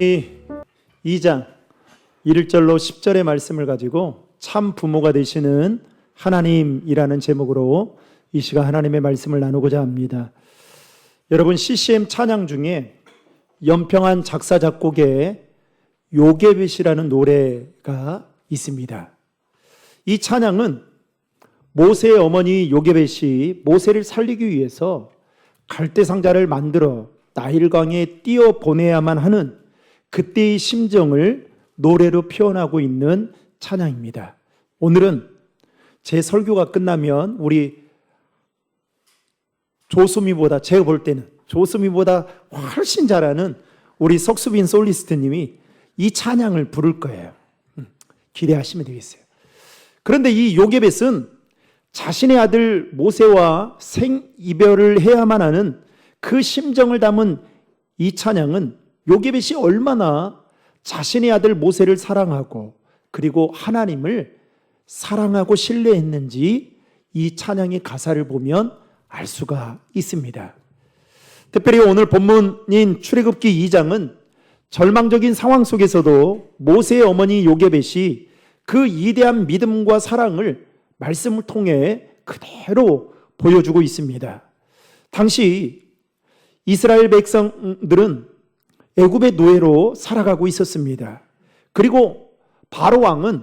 이 2장 1절로 10절의 말씀을 가지고 참 부모가 되시는 하나님이라는 제목으로 이 시간 하나님의 말씀을 나누고자 합니다. 여러분, CCM 찬양 중에 연평한 작사 작곡의 요게벳이라는 노래가 있습니다. 이 찬양은 모세의 어머니 요게벳이 모세를 살리기 위해서 갈대상자를 만들어 나일강에 띄어 보내야만 하는 그때의 심정을 노래로 표현하고 있는 찬양입니다. 오늘은 제 설교가 끝나면 우리 조수미보다, 제가 볼 때는 조수미보다 훨씬 잘하는 우리 석수빈 솔리스트님이 이 찬양을 부를 거예요. 기대하시면 되겠어요. 그런데 이 요게벳은 자신의 아들 모세와 생이별을 해야만 하는 그 심정을 담은 이 찬양은 요게벳이 얼마나 자신의 아들 모세를 사랑하고 그리고 하나님을 사랑하고 신뢰했는지 이 찬양의 가사를 보면 알 수가 있습니다. 특별히 오늘 본문인 출애굽기 2장은 절망적인 상황 속에서도 모세의 어머니 요게벳이 그 위대한 믿음과 사랑을 말씀을 통해 그대로 보여주고 있습니다. 당시 이스라엘 백성들은 애굽의 노예로 살아가고 있었습니다. 그리고 바로 왕은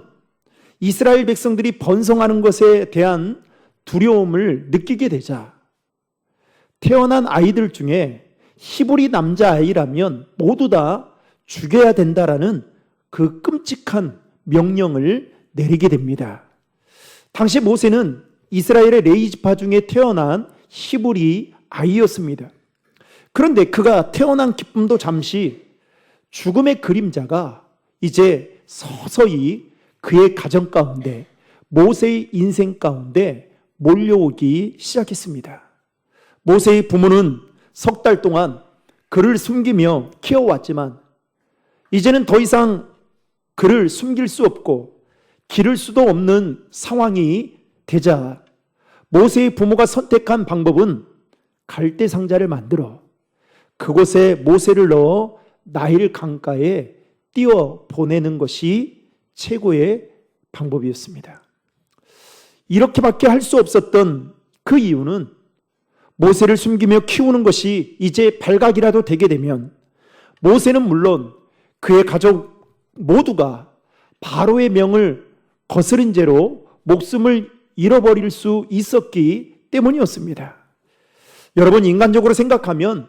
이스라엘 백성들이 번성하는 것에 대한 두려움을 느끼게 되자 태어난 아이들 중에 히브리 남자아이라면 모두 다 죽여야 된다라는 그 끔찍한 명령을 내리게 됩니다. 당시 모세는 이스라엘의 레위지파 중에 태어난 히브리 아이였습니다. 그런데 그가 태어난 기쁨도 잠시 죽음의 그림자가 이제 서서히 그의 가정 가운데 모세의 인생 가운데 몰려오기 시작했습니다. 모세의 부모는 석 달 동안 그를 숨기며 키워왔지만 이제는 더 이상 그를 숨길 수 없고 기를 수도 없는 상황이 되자 모세의 부모가 선택한 방법은 갈대 상자를 만들어 그곳에 모세를 넣어 나일 강가에 띄워 보내는 것이 최고의 방법이었습니다. 이렇게밖에 할 수 없었던 그 이유는 모세를 숨기며 키우는 것이 이제 발각이라도 되게 되면 모세는 물론 그의 가족 모두가 바로의 명을 거스른 죄로 목숨을 잃어버릴 수 있었기 때문이었습니다. 여러분, 인간적으로 생각하면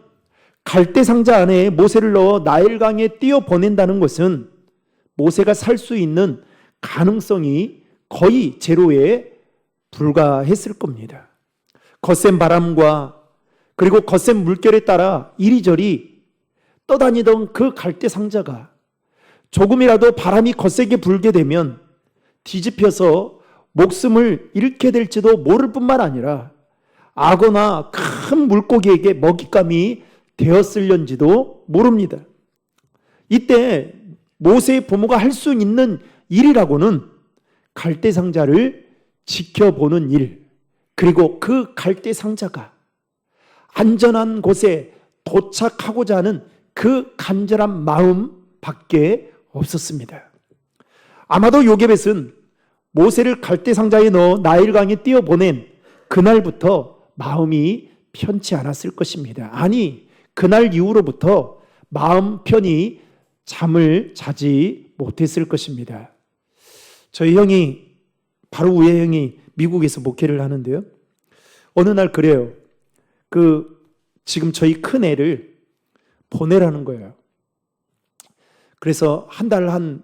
갈대 상자 안에 모세를 넣어 나일강에 띄어 보낸다는 것은 모세가 살 수 있는 가능성이 거의 제로에 불과했을 겁니다. 거센 바람과 그리고 거센 물결에 따라 이리저리 떠다니던 그 갈대 상자가 조금이라도 바람이 거세게 불게 되면 뒤집혀서 목숨을 잃게 될지도 모를 뿐만 아니라 악어나 큰 물고기에게 먹잇감이 되었을런지도 모릅니다. 이때 모세의 부모가 할 수 있는 일이라고는 갈대 상자를 지켜보는 일, 그리고 그 갈대 상자가 안전한 곳에 도착하고자 하는 그 간절한 마음밖에 없었습니다. 아마도 요게벳은 모세를 갈대 상자에 넣어 나일강에 띄어 보낸 그날부터 마음이 편치 않았을 것입니다. 아니, 그날 이후로부터 마음 편히 잠을 자지 못했을 것입니다. 저희 형이, 바로 위에 형이 미국에서 목회를 하는데요. 어느 날 그래요. 지금 저희 큰 애를 보내라는 거예요. 그래서 한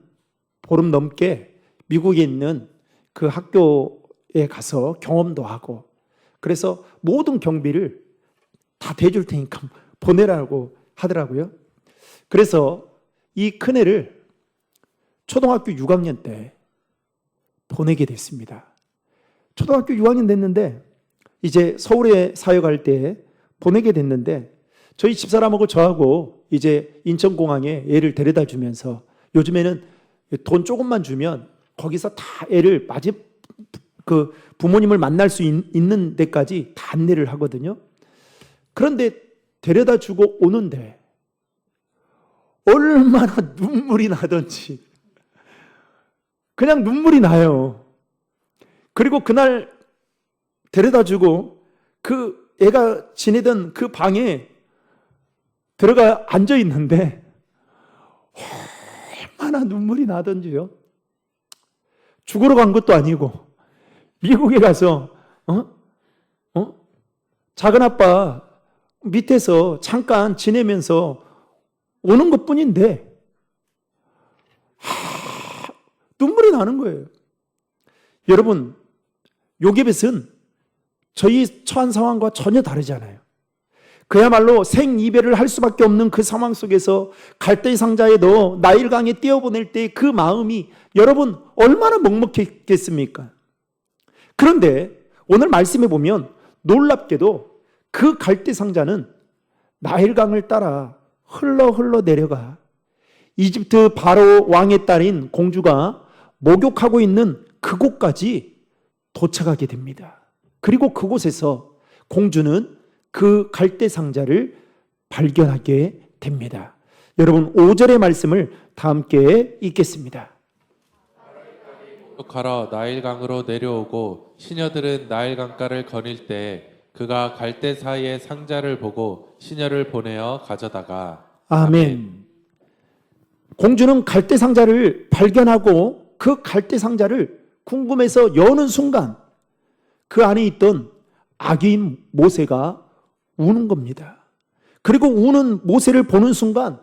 보름 넘게 미국에 있는 그 학교에 가서 경험도 하고, 그래서 모든 경비를 다 대줄 테니까 보내라고 하더라고요. 그래서 이 큰애를 초등학교 6학년 때 보내게 됐습니다. 초등학교 6학년 됐는데 이제 서울에 사역할 때 보내게 됐는데 저희 집사람하고 저하고 이제 인천공항에 애를 데려다 주면서 요즘에는 돈 조금만 주면 거기서 다 애를 부모님을 만날 수 있는 데까지 다 안내를 하거든요. 그런데 데려다 주고 오는데 얼마나 눈물이 나던지 그냥 눈물이 나요. 그리고 그날 데려다주고 그 애가 지내던 그 방에 들어가 앉아 있는데 얼마나 눈물이 나던지요. 죽으러 간 것도 아니고 미국에 가서 작은 아빠 밑에서 잠깐 지내면서 오는 것뿐인데 눈물이 나는 거예요. 여러분, 요게벳은 저희 처한 상황과 전혀 다르잖아요. 그야말로 생이별을 할 수밖에 없는 그 상황 속에서 갈대의 상자에 넣어 나일강에 띄어보낼 때 그 마음이 여러분 얼마나 먹먹했겠습니까? 그런데 오늘 말씀해 보면 놀랍게도 그 갈대 상자는 나일강을 따라 흘러 내려가 이집트 바로 왕의 딸인 공주가 목욕하고 있는 그곳까지 도착하게 됩니다. 그리고 그곳에서 공주는 그 갈대 상자를 발견하게 됩니다. 여러분 5절의 말씀을 다 함께 읽겠습니다. 가라 나일강으로 내려오고 시녀들은 나일강가를 거닐 때 그가 갈대 사이의 상자를 보고 시녀를 보내어 가져다가. 아멘. 공주는 갈대 상자를 발견하고 그 갈대 상자를 궁금해서 여는 순간 그 안에 있던 아기인 모세가 우는 겁니다. 그리고 우는 모세를 보는 순간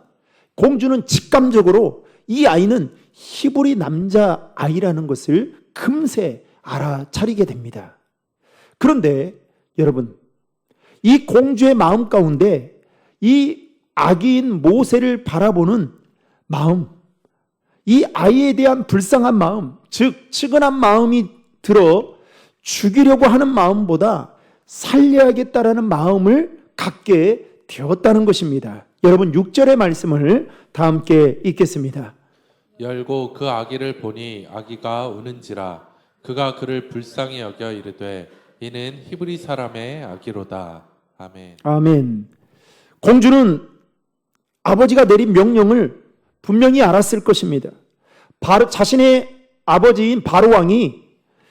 공주는 직감적으로 이 아이는 히브리 남자 아이라는 것을 금세 알아차리게 됩니다. 그런데 여러분, 이 공주의 마음 가운데 이 아기인 모세를 바라보는 마음, 이 아이에 대한 불쌍한 마음, 즉 측은한 마음이 들어 죽이려고 하는 마음보다 살려야겠다라는 마음을 갖게 되었다는 것입니다. 여러분 6절의 말씀을 다 함께 읽겠습니다. 열고 그 아기를 보니 아기가 우는지라 그가 그를 불쌍히 여겨 이르되 이는 히브리 사람의 아기로다. 아멘. 아멘. 공주는 아버지가 내린 명령을 분명히 알았을 것입니다. 자신의 아버지인 바로 왕이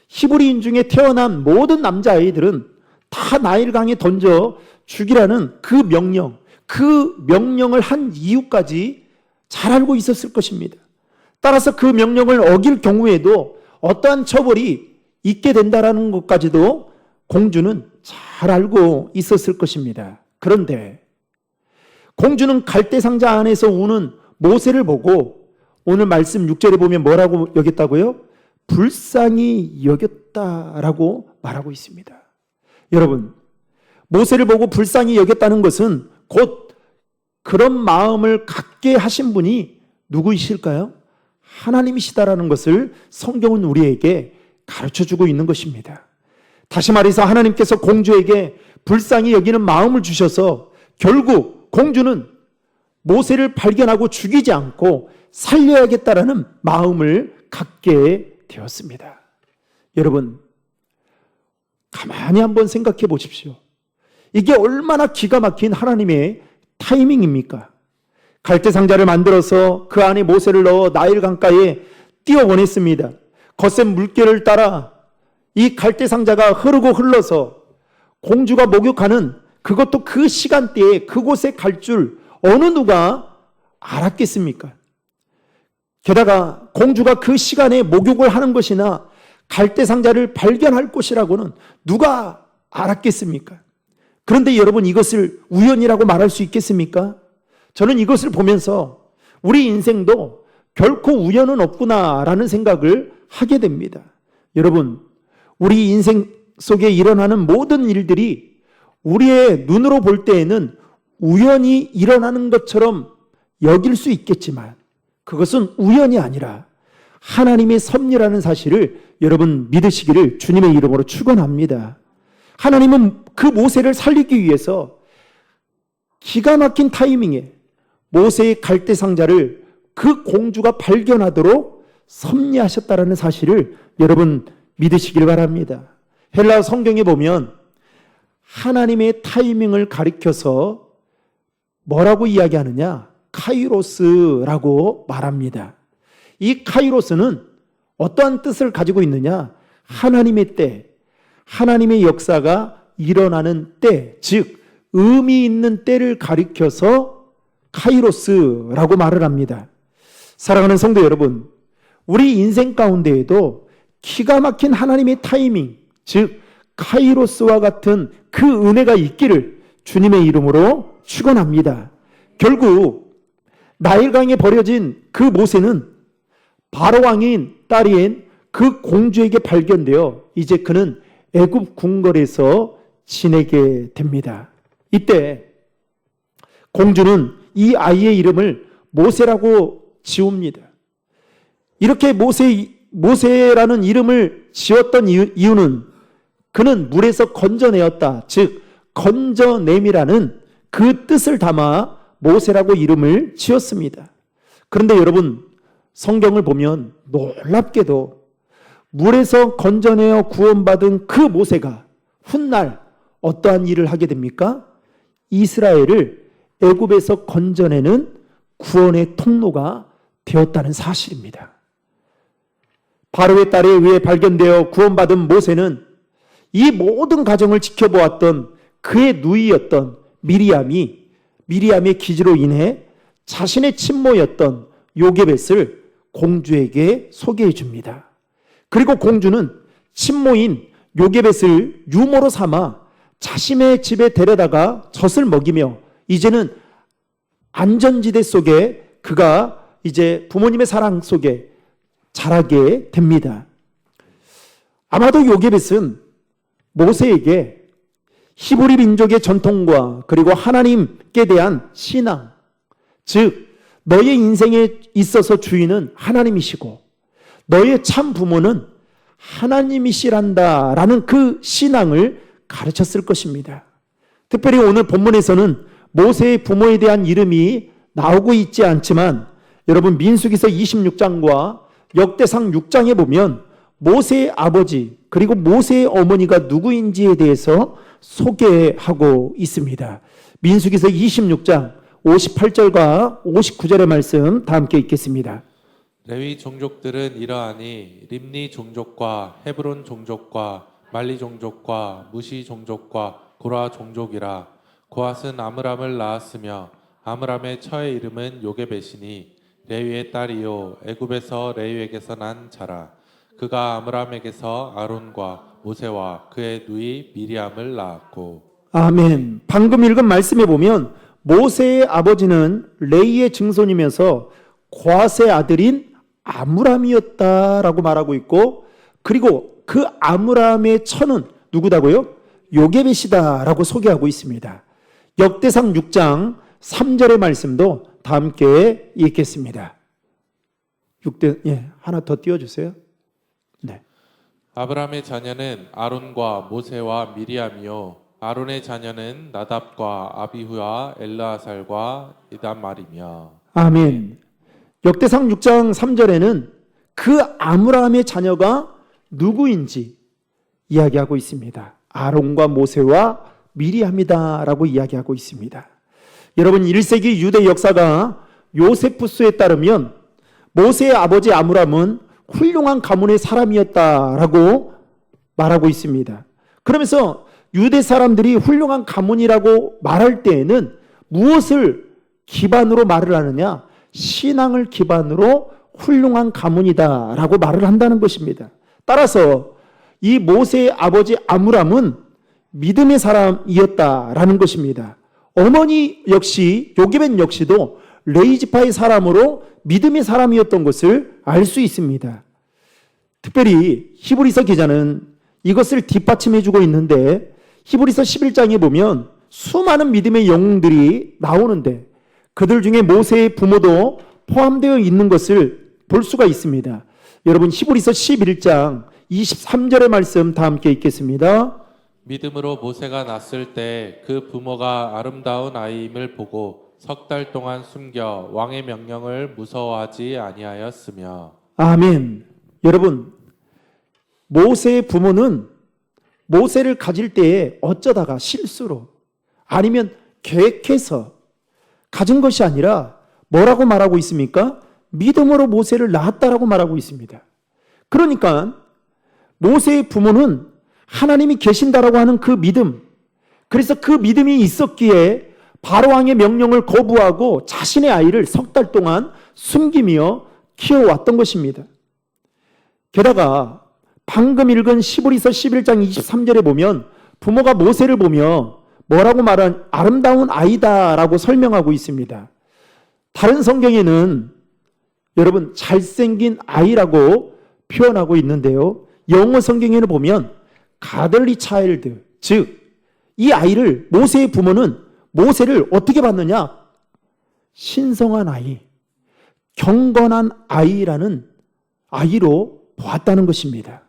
히브리인 중에 태어난 모든 남자아이들은 다 나일강에 던져 죽이라는 그 명령을 한 이유까지 잘 알고 있었을 것입니다. 따라서 그 명령을 어길 경우에도 어떠한 처벌이 있게 된다는 것까지도 공주는 잘 알고 있었을 것입니다. 그런데 공주는 갈대 상자 안에서 우는 모세를 보고 오늘 말씀 6절에 보면 뭐라고 여겼다고요? 불쌍히 여겼다라고 말하고 있습니다. 여러분, 모세를 보고 불쌍히 여겼다는 것은 곧 그런 마음을 갖게 하신 분이 누구이실까요? 하나님이시다라는 것을 성경은 우리에게 가르쳐주고 있는 것입니다. 다시 말해서 하나님께서 공주에게 불쌍히 여기는 마음을 주셔서 결국 공주는 모세를 발견하고 죽이지 않고 살려야겠다라는 마음을 갖게 되었습니다. 여러분, 가만히 한번 생각해 보십시오. 이게 얼마나 기가 막힌 하나님의 타이밍입니까? 갈대 상자를 만들어서 그 안에 모세를 넣어 나일 강가에 띄어보냈습니다. 거센 물결을 따라 이 갈대 상자가 흘러서 공주가 목욕하는 그것도 그 시간대에 그곳에 갈 줄 어느 누가 알았겠습니까? 게다가 공주가 그 시간에 목욕을 하는 것이나 갈대 상자를 발견할 것이라고는 누가 알았겠습니까? 그런데 여러분, 이것을 우연이라고 말할 수 있겠습니까? 저는 이것을 보면서 우리 인생도 결코 우연은 없구나라는 생각을 하게 됩니다. 여러분, 우리 인생 속에 일어나는 모든 일들이 우리의 눈으로 볼 때에는 우연히 일어나는 것처럼 여길 수 있겠지만 그것은 우연이 아니라 하나님의 섭리라는 사실을 여러분 믿으시기를 주님의 이름으로 축원합니다. 하나님은 그 모세를 살리기 위해서 기가 막힌 타이밍에 모세의 갈대 상자를 그 공주가 발견하도록 섭리하셨다라는 사실을 여러분 믿으시길 바랍니다. 헬라어 성경에 보면 하나님의 타이밍을 가리켜서 뭐라고 이야기하느냐? 카이로스라고 말합니다. 이 카이로스는 어떠한 뜻을 가지고 있느냐? 하나님의 때, 하나님의 역사가 일어나는 때, 즉 의미 있는 때를 가리켜서 카이로스라고 말을 합니다. 사랑하는 성도 여러분, 우리 인생 가운데에도 기가 막힌 하나님의 타이밍, 즉 카이로스와 같은 그 은혜가 있기를 주님의 이름으로 축원합니다. 결국 나일강에 버려진 그 모세는 바로 왕인 딸인 그 공주에게 발견되어 이제 그는 애굽 궁궐에서 지내게 됩니다. 이때 공주는 이 아이의 이름을 모세라고 지웁니다. 이렇게 모세라는 이름을 지었던 이유는 그는 물에서 건져내었다. 즉 건져냄이라는 그 뜻을 담아 모세라고 이름을 지었습니다. 그런데 여러분, 성경을 보면 놀랍게도 물에서 건져내어 구원받은 그 모세가 훗날 어떠한 일을 하게 됩니까? 이스라엘을 애굽에서 건져내는 구원의 통로가 되었다는 사실입니다. 바로의 딸에 의해 발견되어 구원받은 모세는 이 모든 과정을 지켜보았던 그의 누이였던 미리암의 기지로 인해 자신의 친모였던 요게벳을 공주에게 소개해 줍니다. 그리고 공주는 친모인 요게벳을 유모로 삼아 자신의 집에 데려다가 젖을 먹이며 이제는 안전지대 속에 그가 이제 부모님의 사랑 속에 자라게 됩니다. 아마도 요게벳은 모세에게 히브리 민족의 전통과 그리고 하나님께 대한 신앙, 즉 너의 인생에 있어서 주인은 하나님이시고 너의 참 부모는 하나님이시란다라는 그 신앙을 가르쳤을 것입니다. 특별히 오늘 본문에서는 모세의 부모에 대한 이름이 나오고 있지 않지만 여러분 민수기서 26장과 역대상 6장에 보면 모세의 아버지 그리고 모세의 어머니가 누구인지에 대해서 소개하고 있습니다. 민수기서 26장 58절과 59절의 말씀 다 함께 읽겠습니다. 레위 종족들은 이러하니 림니 종족과 헤브론 종족과 말리 종족과 무시 종족과 고라 종족이라. 고앗은 아므람을 낳았으며 아므람의 처의 이름은 요게벳이니 레위의 딸이요 애굽에서 레위에게서 난 자라. 그가 아므람에게서 아론과 모세와 그의 누이 미리암을 낳았고. 아멘. 방금 읽은 말씀에 보면 모세의 아버지는 레이의 증손이면서 고앗의 아들인 아므람이었다라고 말하고 있고, 그리고 그 아므람의 처는 누구다고요? 요게벳이다라고 소개하고 있습니다. 역대상 6장 3절의 말씀도 다 함께 읽겠습니다. 하나 더 띄워주세요. 네. 아브람의 자녀는 아론과 모세와 미리암이요 아론의 자녀는 나답과 아비후와 엘르아살과 이단말이며. 아멘. 역대상 6장 3절에는 그 아므람의 자녀가 누구인지 이야기하고 있습니다. 아론과 모세와 미리암이다라고 이야기하고 있습니다. 여러분 1세기 유대 역사가 요세푸스에 따르면 모세의 아버지 아므람은 훌륭한 가문의 사람이었다라고 말하고 있습니다. 그러면서 유대 사람들이 훌륭한 가문이라고 말할 때에는 무엇을 기반으로 말을 하느냐? 신앙을 기반으로 훌륭한 가문이다라고 말을 한다는 것입니다. 따라서 이 모세의 아버지 아므람은 믿음의 사람이었다라는 것입니다. 어머니 역시 요게벳 역시도 레위 지파의 사람으로 믿음의 사람이었던 것을 알 수 있습니다. 특별히 히브리서 기자는 이것을 뒷받침해주고 있는데 히브리서 11장에 보면 수많은 믿음의 영웅들이 나오는데 그들 중에 모세의 부모도 포함되어 있는 것을 볼 수가 있습니다. 여러분 히브리서 11장 23절의 말씀 다 함께 읽겠습니다. 믿음으로 모세가 낳았을 때 그 부모가 아름다운 아이임을 보고 석 달 동안 숨겨 왕의 명령을 무서워하지 아니하였으며. 아멘. 여러분 모세의 부모는 모세를 가질 때에 어쩌다가 실수로 아니면 계획해서 가진 것이 아니라 뭐라고 말하고 있습니까? 믿음으로 모세를 낳았다라고 말하고 있습니다. 그러니까 모세의 부모는 하나님이 계신다라고 하는 그 믿음, 그래서 그 믿음이 있었기에 바로왕의 명령을 거부하고 자신의 아이를 석 달 동안 숨기며 키워왔던 것입니다. 게다가 방금 읽은 시브리서 11장 23절에 보면 부모가 모세를 보며 뭐라고 말한 아름다운 아이다라고 설명하고 있습니다. 다른 성경에는 여러분 잘생긴 아이라고 표현하고 있는데요. 영어 성경에는 보면 가들리 차일드, 즉 이 아이를 모세의 부모는 모세를 어떻게 봤느냐? 신성한 아이, 경건한 아이라는 아이로 보았다는 것입니다.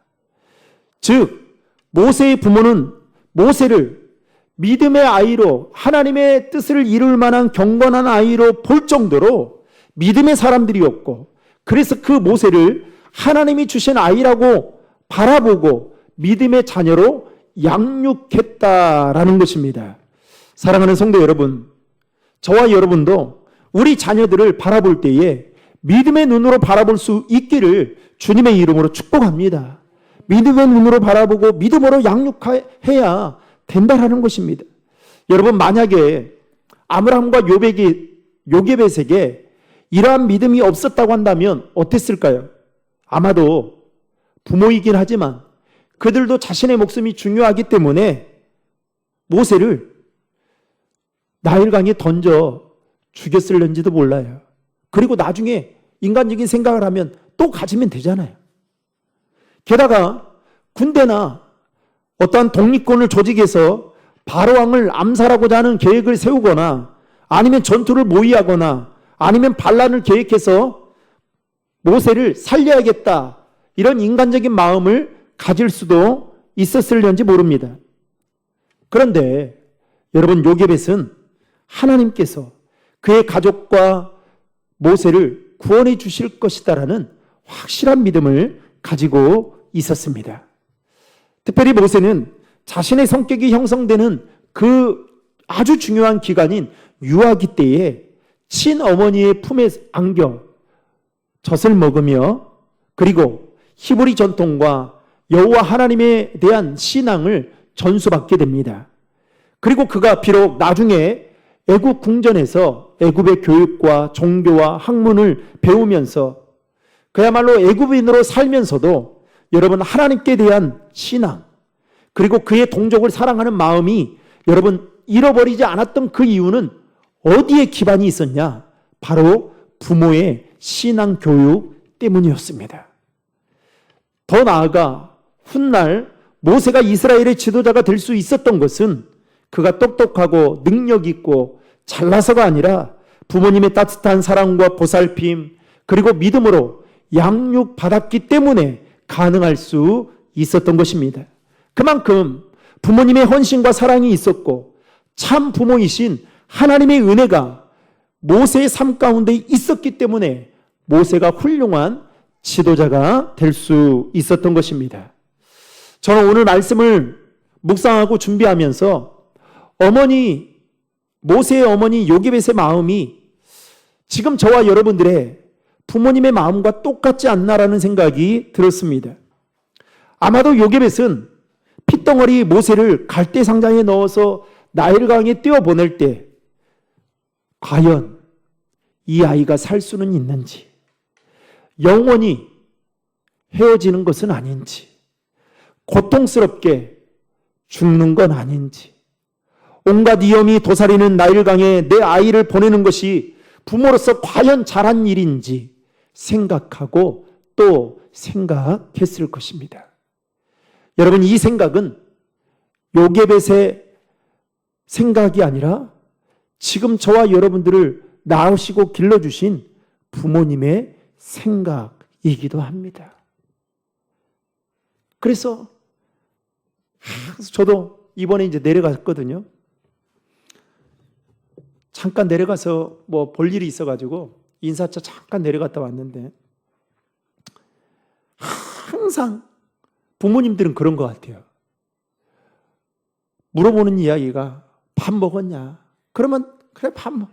즉 모세의 부모는 모세를 믿음의 아이로 하나님의 뜻을 이룰 만한 경건한 아이로 볼 정도로 믿음의 사람들이었고, 그래서 그 모세를 하나님이 주신 아이라고 바라보고 믿음의 자녀로 양육했다라는 것입니다. 사랑하는 성도 여러분, 저와 여러분도 우리 자녀들을 바라볼 때에 믿음의 눈으로 바라볼 수 있기를 주님의 이름으로 축복합니다. 믿음의 눈으로 바라보고 믿음으로 양육해야 된다라는 것입니다. 여러분, 만약에 아브라함과 요게벳에게 이러한 믿음이 없었다고 한다면 어땠을까요? 아마도 부모이긴 하지만 그들도 자신의 목숨이 중요하기 때문에 모세를 나일강에 던져 죽였을는지도 몰라요. 그리고 나중에 인간적인 생각을 하면 또 가지면 되잖아요. 게다가 군대나 어떠한 독립군을 조직해서 바로왕을 암살하고자 하는 계획을 세우거나 아니면 전투를 모의하거나 아니면 반란을 계획해서 모세를 살려야겠다, 이런 인간적인 마음을 가질 수도 있었을는지 모릅니다. 그런데 여러분, 요게벳은 하나님께서 그의 가족과 모세를 구원해 주실 것이다라는 확실한 믿음을 가지고 있었습니다. 특별히 모세는 자신의 성격이 형성되는 그 아주 중요한 기간인 유아기 때에 친어머니의 품에 안겨 젖을 먹으며, 그리고 히브리 전통과 여호와 하나님에 대한 신앙을 전수받게 됩니다. 그리고 그가 비록 나중에 애굽 궁전에서 애굽의 교육과 종교와 학문을 배우면서 그야말로 애굽인으로 살면서도 여러분, 하나님께 대한 신앙, 그리고 그의 동족을 사랑하는 마음이 여러분 잃어버리지 않았던 그 이유는 어디에 기반이 있었냐? 바로 부모의 신앙 교육 때문이었습니다. 더 나아가 훗날 모세가 이스라엘의 지도자가 될 수 있었던 것은 그가 똑똑하고 능력 있고 잘나서가 아니라 부모님의 따뜻한 사랑과 보살핌, 그리고 믿음으로 양육받았기 때문에 가능할 수 있었던 것입니다. 그만큼 부모님의 헌신과 사랑이 있었고 참 부모이신 하나님의 은혜가 모세의 삶 가운데 있었기 때문에 모세가 훌륭한 지도자가 될 수 있었던 것입니다. 저는 오늘 말씀을 묵상하고 준비하면서 모세의 어머니 요게벳의 마음이 지금 저와 여러분들의 부모님의 마음과 똑같지 않나라는 생각이 들었습니다. 아마도 요게벳은 핏덩어리 모세를 갈대 상자에 넣어서 나일강에 띄워보낼 때 과연 이 아이가 살 수는 있는지, 영원히 헤어지는 것은 아닌지, 고통스럽게 죽는 건 아닌지, 온갖 위험이 도사리는 나일강에 내 아이를 보내는 것이 부모로서 과연 잘한 일인지 생각하고 또 생각했을 것입니다. 여러분, 이 생각은 요게벳의 생각이 아니라 지금 저와 여러분들을 낳으시고 길러주신 부모님의 생각이기도 합니다. 그래서 저도 이번에 이제 내려갔거든요. 잠깐 내려가서 뭐 볼 일이 있어가지고 인사차 잠깐 내려갔다 왔는데 항상 부모님들은 그런 것 같아요. 물어보는 이야기가 밥 먹었냐? 그러면 그래 밥 먹.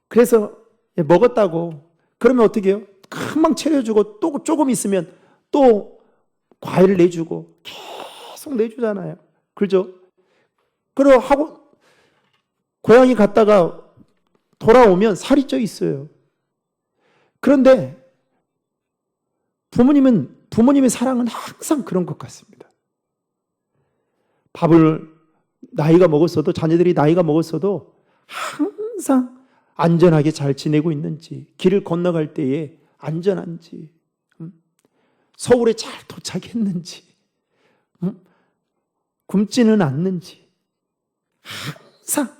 그래서 예, 먹었다고. 그러면 어떻게 해요? 금방 차려주고 또 조금 있으면 또 과일을 내주고 계속 내주잖아요. 그죠? 그리고 하고 고향에 갔다가 돌아오면 살이 쪄 있어요. 그런데 부모님의 사랑은 항상 그런 것 같습니다. 밥을 나이가 먹었어도, 자녀들이 나이가 먹었어도 항상 안전하게 잘 지내고 있는지, 길을 건너갈 때에 안전한지, 서울에 잘 도착했는지, 굶지는 않는지, 항상.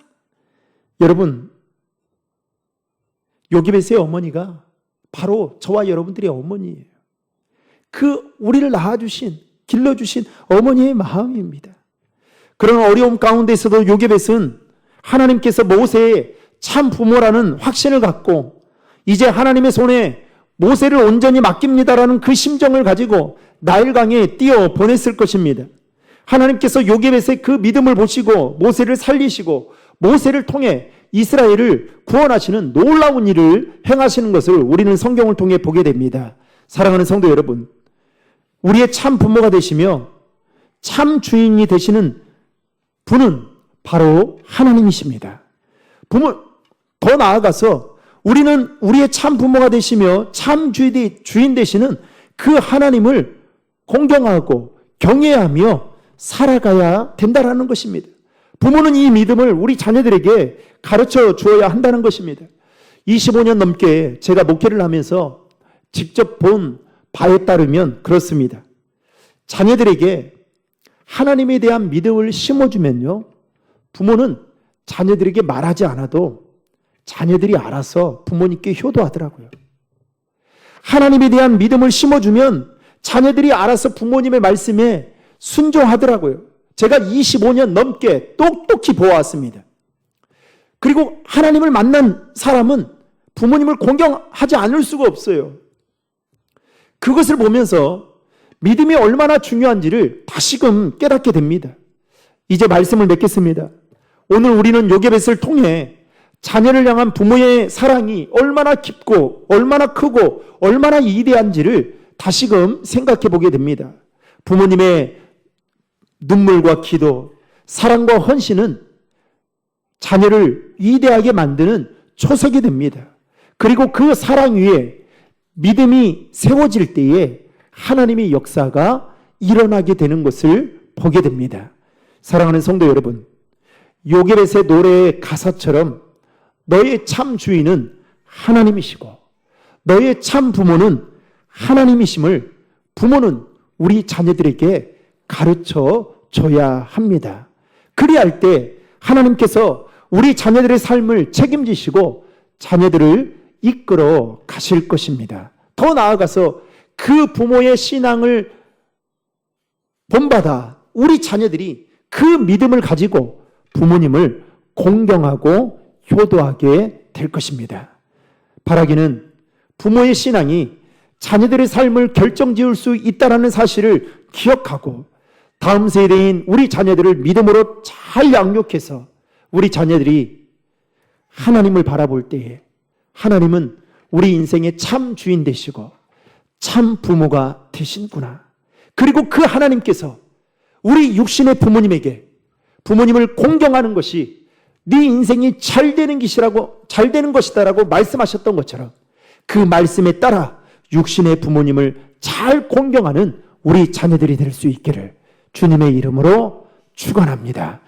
여러분, 요기벳의 어머니가 바로 저와 여러분들의 어머니예요. 그 우리를 낳아주신, 길러주신 어머니의 마음입니다. 그런 어려움 가운데서도 요게벳은 하나님께서 모세의 참 부모라는 확신을 갖고 이제 하나님의 손에 모세를 온전히 맡깁니다라는 그 심정을 가지고 나일강에 뛰어 보냈을 것입니다. 하나님께서 요게벳의 그 믿음을 보시고 모세를 살리시고 모세를 통해 이스라엘을 구원하시는 놀라운 일을 행하시는 것을 우리는 성경을 통해 보게 됩니다. 사랑하는 성도 여러분, 우리의 참 부모가 되시며 참 주인이 되시는 분은 바로 하나님이십니다. 더 나아가서 우리는 우리의 참 부모가 되시며 참 주인 되시는 그 하나님을 공경하고 경외하며 살아가야 된다는 것입니다. 부모는 이 믿음을 우리 자녀들에게 가르쳐 주어야 한다는 것입니다. 25년 넘게 제가 목회를 하면서 직접 본 바에 따르면 그렇습니다. 자녀들에게 하나님에 대한 믿음을 심어주면요, 부모는 자녀들에게 말하지 않아도 자녀들이 알아서 부모님께 효도하더라고요. 하나님에 대한 믿음을 심어주면 자녀들이 알아서 부모님의 말씀에 순종하더라고요. 제가 25년 넘게 똑똑히 보아왔습니다. 그리고 하나님을 만난 사람은 부모님을 공경하지 않을 수가 없어요. 그것을 보면서 믿음이 얼마나 중요한지를 다시금 깨닫게 됩니다. 이제 말씀을 맺겠습니다. 오늘 우리는 요게벳을 통해 자녀를 향한 부모의 사랑이 얼마나 깊고 얼마나 크고 얼마나 위대한지를 다시금 생각해 보게 됩니다. 부모님의 눈물과 기도, 사랑과 헌신은 자녀를 위대하게 만드는 초석이 됩니다. 그리고 그 사랑 위에 믿음이 세워질 때에 하나님의 역사가 일어나게 되는 것을 보게 됩니다. 사랑하는 성도 여러분, 요게벳의 노래의 가사처럼 너의 참 주인은 하나님이시고 너의 참 부모는 하나님이심을 부모는 우리 자녀들에게 가르쳐 줘야 합니다. 그리할 때 하나님께서 우리 자녀들의 삶을 책임지시고 자녀들을 이끌어 가실 것입니다. 더 나아가서 그 부모의 신앙을 본받아 우리 자녀들이 그 믿음을 가지고 부모님을 공경하고 효도하게 될 것입니다. 바라기는 부모의 신앙이 자녀들의 삶을 결정지을 수 있다는 사실을 기억하고 다음 세대인 우리 자녀들을 믿음으로 잘 양육해서 우리 자녀들이 하나님을 바라볼 때에 하나님은 우리 인생의 참 주인 되시고 참 부모가 되신구나. 그리고 그 하나님께서 우리 육신의 부모님에게 부모님을 공경하는 것이 네 인생이 잘 되는 것이다라고 말씀하셨던 것처럼 그 말씀에 따라 육신의 부모님을 잘 공경하는 우리 자녀들이 될 수 있기를 주님의 이름으로 축원합니다.